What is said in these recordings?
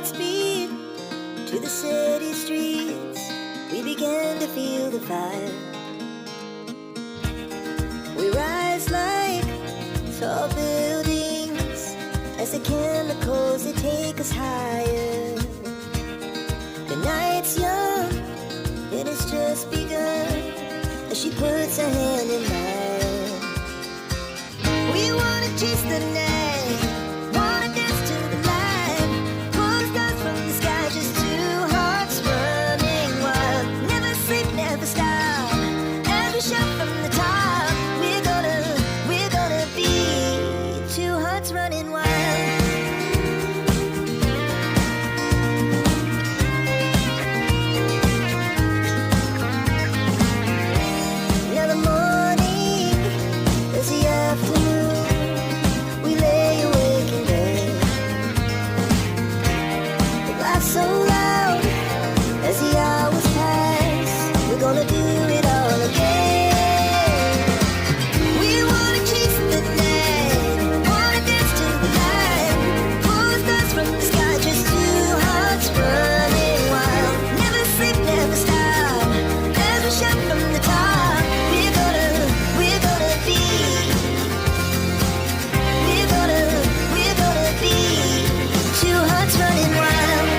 hearts beat to the city streets. We began to feel the fire. We rise like tall buildings as the chemicals, they take us higher. The night's young, and it's just begun as she puts her hand in mine. We wanna chase the night, wanna dance to the light, pull stars from the sky, just two hearts running wild. Never sleep, never stop, as we shout from the top. We're gonna be two hearts running wild. Now the morning is the afternoon. We lay awake in bed. The glass so loud as the hours pass. We're gonna do it all again. We wanna chase the night, wanna dance to the light, pull stars from the sky, just two hearts running wild. Never sleep, never stop, as we shout from the top. We're gonna be, we're gonna be two hearts running wild.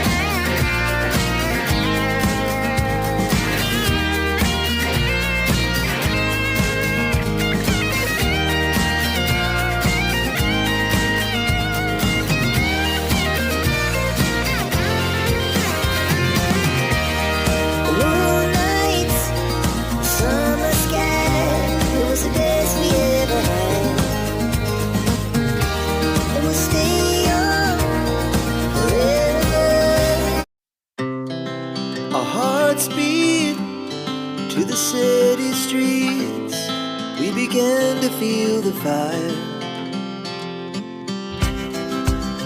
Moonlights, summer sky, it was the best we ever had. And we'll stay young forever. Our hearts beat to the city streets. We began to feel the fire.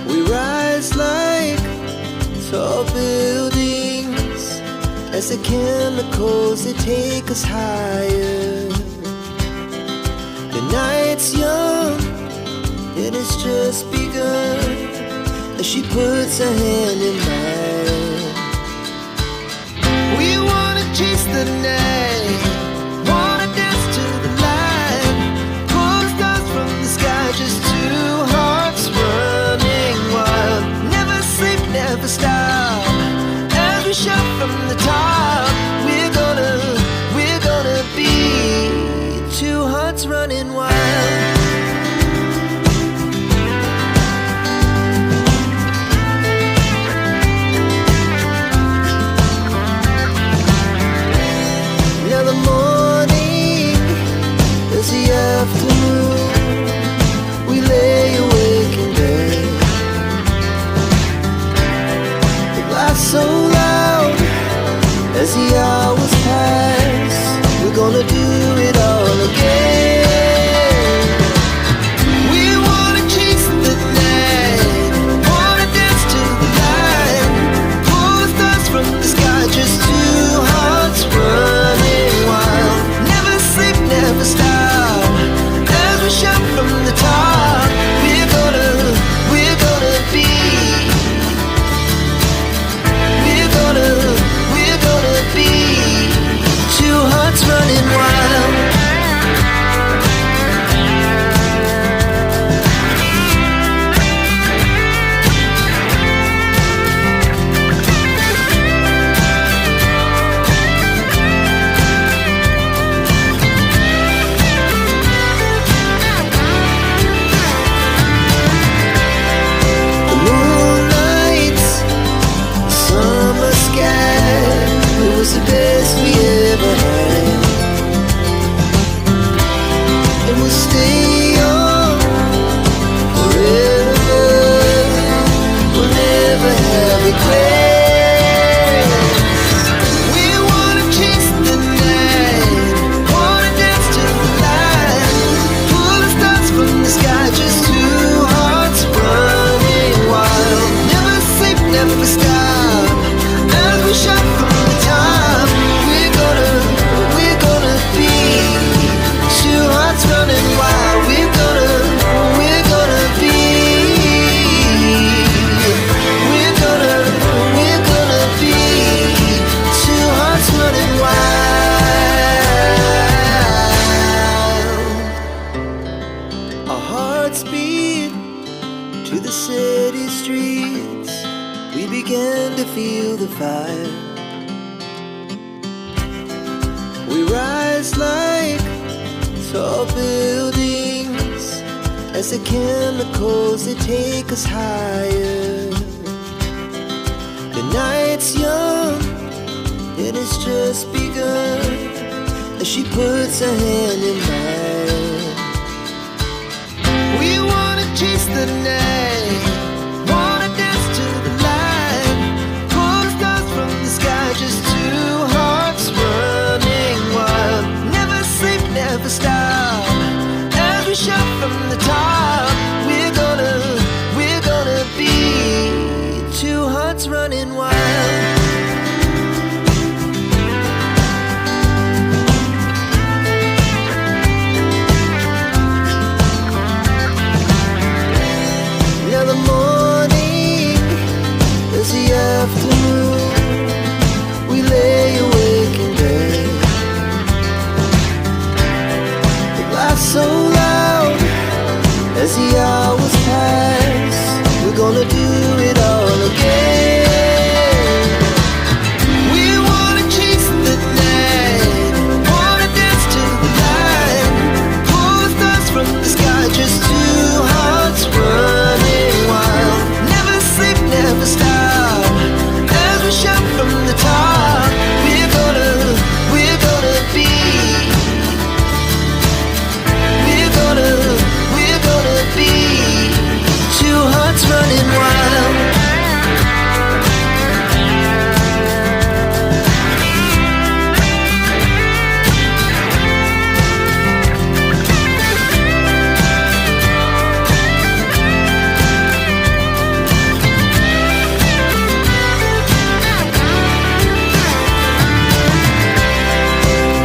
We rise like tall buildings as the chemicals, they take us higher. The night's young, and it's just begun as she puts her hand in mine. We wanna chase the night, wanna dance to the light, pull stars from the sky, just two hearts running wild. Never sleep, never stop, as we shout from the top. We're gonna be two hearts running wild. Now the morning is the afternoon. We lay awake in bed. The glass so loud as the hours pass. We're gonna do it all again. We wanna chase the night, wanna dance to the light, pull stars from the sky, just two hearts running wild. Never sleep, never stop, as we shout from the top. We're gonna be, we're gonna be city streets, we began to feel the fire. We rise like tall buildings as the chemicals they take us higher. The night's young, it has just begun as she puts her hand in mine. We wanna chase the night, wanna dance to the light, pull the stars from the sky, just two hearts running wild. Never sleep, never stop, as we shout from the top. We're gonna be two hearts running wild. Now the morning is the afternoon, we lay awake in bed. The laughs so loud as the hours pass, we're gonna do it all again. We wanna chase the night, wanna dance to the light, pull the stars from the sky, just two hearts running wild. Never sleep, never stop, as we shout from the top. We're gonna be, we're gonna be two hearts running wild.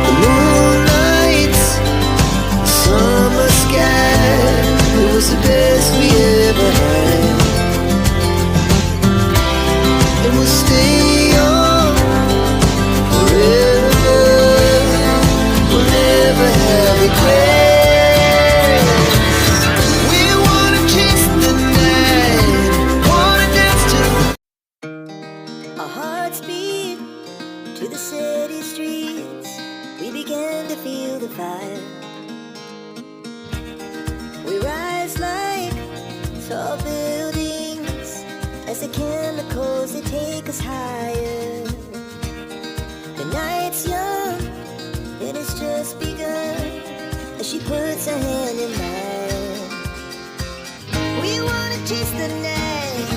The moonlight, summer sky, it was the best we ever had. And we'll stay on forever, we'll never have regrets. We wanna chase the night, wanna dance to. Our hearts beat to the city streets, we began to feel the fire. We rise like tall buildings as the chemicals they take us higher. The night's young, it has just begun as she puts her hand in mine. We wanna chase the night,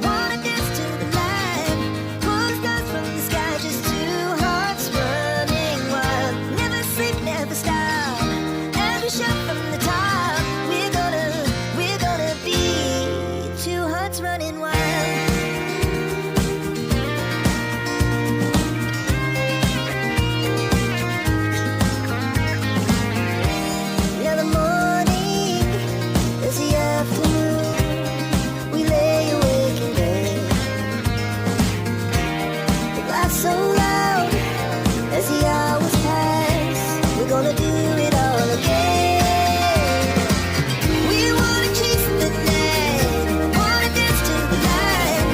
wanna dance to the light, pull the stars from the sky, just two hearts running wild. Never sleep, never stop, as we shout from the top. We're gonna be two hearts running wild. Now the morning is the afternoon, we lay awake in bed. The laughs so loud as the hours pass, we're gonna do it all again. We wanna chase the night, wanna dance to the light,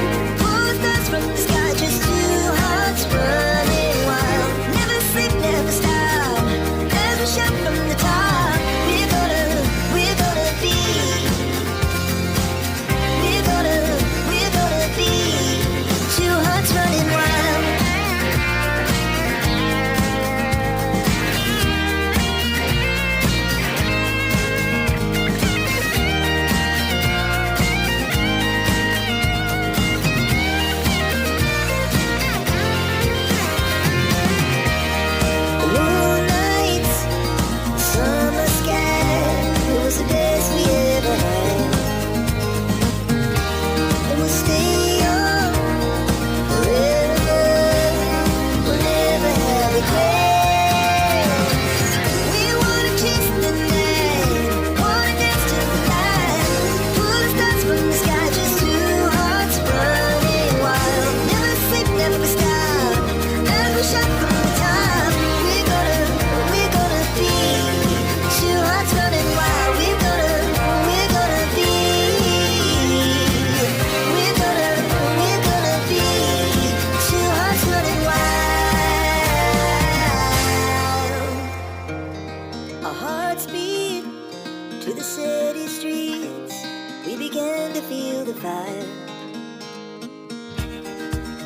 smile.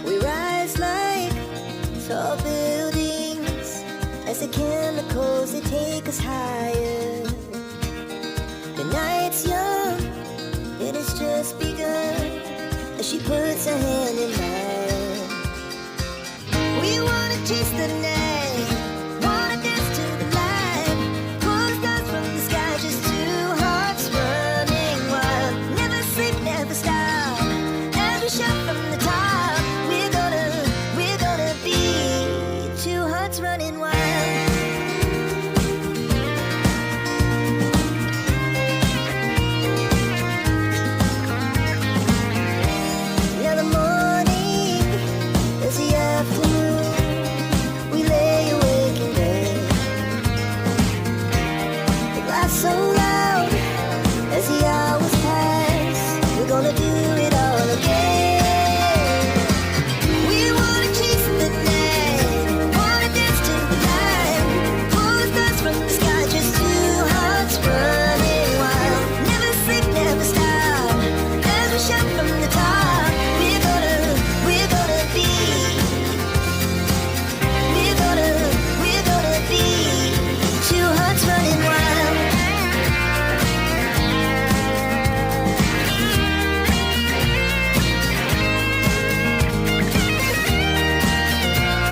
We rise like tall buildings as the chemicals they take us higher. The night's young, it has just begun as she puts her hand in mine. We wanna chase the night, wanna dance to the light, pull stars from the sky, just two hearts running wild. Never sleep, never stop, as we shout from